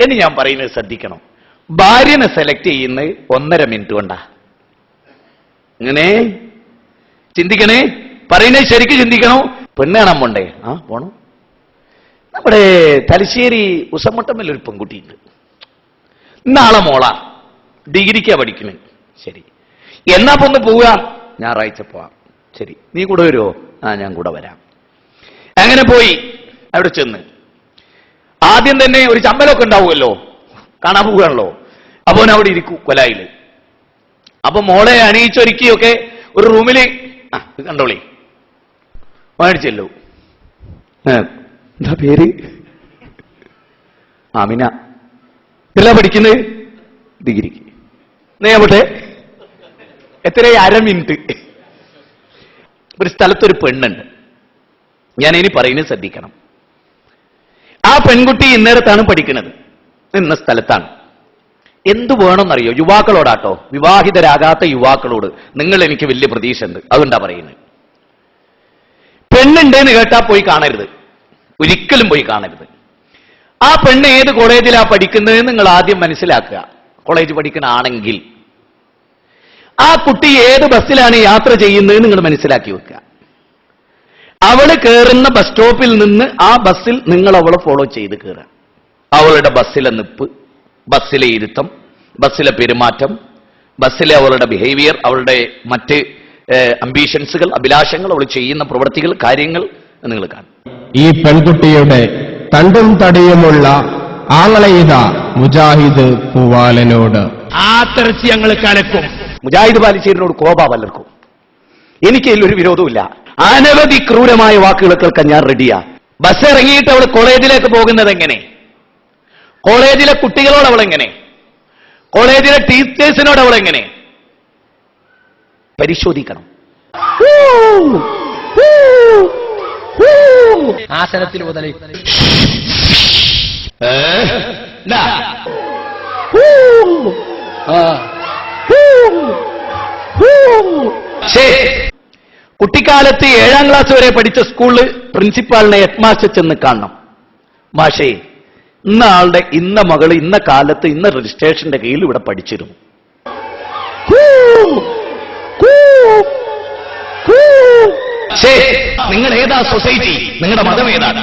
എന്ന് ഞാൻ പറയുന്നത് ശ്രദ്ധിക്കണം. ഭാര്യനെ സെലക്ട് ചെയ്യുന്നത് 1.5 മിനിറ്റ് കൊണ്ടാ. ഇങ്ങനെ ചിന്തിക്കണേ, പറയുന്നത് ശരിക്കും ചിന്തിക്കണോ. പെണ്ണ് കാണാൻ പോണ്ടേ? പോണം. നമ്മുടെ തലശ്ശേരി ഉസമട്ടമ്മൽ ഒരു പെൺകുട്ടിയുണ്ട്. നാളെ മോളാ, ഡിഗ്രിക്കാ പഠിക്കുന്നത്. ശരി, എന്നാ ഒന്ന് പോവുക. ഞായറാഴ്ച പോവാം. ശരി, നീ കൂടെ വരുമോ? ഞാൻ കൂടെ വരാം. അങ്ങനെ പോയി അവിടെ ചെന്ന് ആദ്യം തന്നെ ഒരു ചമ്മലൊക്കെ ഉണ്ടാവുമല്ലോ, കാണാൻ പോവുകയാണല്ലോ. അപ്പൊ അവിടെ ഇരിക്കൂ കൊലായില്. അപ്പൊ മോളെ അണിയിച്ചൊരുക്കിയൊക്കെ ഒരു റൂമില് കണ്ടോളി മേടിച്ചല്ലോ. എന്താ പേര്? ആമിന. ഇല്ല പഠിക്കുന്നത് ഡിഗ്രിക്ക്. നേവട്ടെ എത്ര? 1/2 മിനിറ്റ്. ഒരു സ്ഥലത്തൊരു പെണ്ണുണ്ട്. ഞാൻ ഇനി പറയുന്നത് ശ്രദ്ധിക്കണം. ആ പെൺകുട്ടി ഇന്നേരത്താണ് പഠിക്കുന്നത്, ഇന്ന സ്ഥലത്താണ്. എന്തു വേണമെന്നറിയോ? യുവാക്കളോടാട്ടോ, വിവാഹിതരാകാത്ത യുവാക്കളോട് നിങ്ങൾ എനിക്ക് വലിയ പ്രതീക്ഷ ഉണ്ട്, അതുകൊണ്ടാ പറയുന്നത്. പെണ്ണുണ്ടെന്ന് കേട്ടാ പോയി കാണരുത്, ഒരിക്കലും പോയി കാണരുത്. ആ പെണ്ണ് ഏത് കോളേജിലാ പഠിക്കുന്നത് നിങ്ങൾ ആദ്യം മനസ്സിലാക്കുക. കോളേജ് പഠിക്കണാണെങ്കിൽ ആ കുട്ടി ഏത് ബസ്സിലാണ് യാത്ര ചെയ്യുന്നത് നിങ്ങൾ മനസ്സിലാക്കി വെക്കുക. അവള് കയറുന്ന ബസ് സ്റ്റോപ്പിൽ നിന്ന് ആ ബസ്സിൽ നിങ്ങൾ അവളെ ഫോളോ ചെയ്ത് കയറുക. അവളുടെ ബസ്സിലെ നിപ്പ്, ബസ്സിലെ ഇരുത്തം, ബസ്സിലെ പെരുമാറ്റം, ബസ്സിലെ അവളുടെ ബിഹേവിയർ, അവളുടെ മറ്റ് അംബീഷൻസുകൾ, അഭിലാഷങ്ങൾ, അവൾ ചെയ്യുന്ന പ്രവൃത്തികൾ, കാര്യങ്ങൾ നിങ്ങൾ കാണും. ഈ പെൺകുട്ടിയുടെ തണ്ടും തടിയുമുള്ള ആങ്ങളെയ്ത മുജാഹിദ് പൂവാലനോട് ആ തെറിച്ച് ഞങ്ങൾ കലക്കും. മുജാഹിദ് ബാലിശ്ശേരിനോട് കോപ പലർക്കും. എനിക്ക് ഇതിലൊരു വിരോധമില്ല. അനവധി ക്രൂരമായ വാക്കുകൾ കേൾക്കാൻ ഞാൻ റെഡിയാ. ബസ് ഇറങ്ങിയിട്ട് അവൾ കോളേജിലേക്ക് പോകുന്നത് എങ്ങനെ? കോളേജിലെ കുട്ടികളോട് അവൾ എങ്ങനെ? കോളേജിലെ ടീച്ചേഴ്സിനോട് അവൾ എങ്ങനെ? പരിശോധിക്കണം. ആസനത്തിൽ മുതലേ കുട്ടിക്കാലത്ത് 7ാം ക്ലാസ് വരെ പഠിച്ച സ്കൂളിൽ പ്രിൻസിപ്പാളിനെ ഹെഡ് മാസ്റ്റർ ചെന്ന് കാണണം. മാഷേ, ഇന്ന ആളുടെ ഇന്ന മകള് ഇന്ന കാലത്ത് ഇന്ന രജിസ്ട്രേഷന്റെ കീഴിൽ ഇവിടെ പഠിച്ചിരുന്നു. നിങ്ങൾ ഏതാ സൊസൈറ്റി? നിങ്ങളുടെ മതം ഏതാണ്?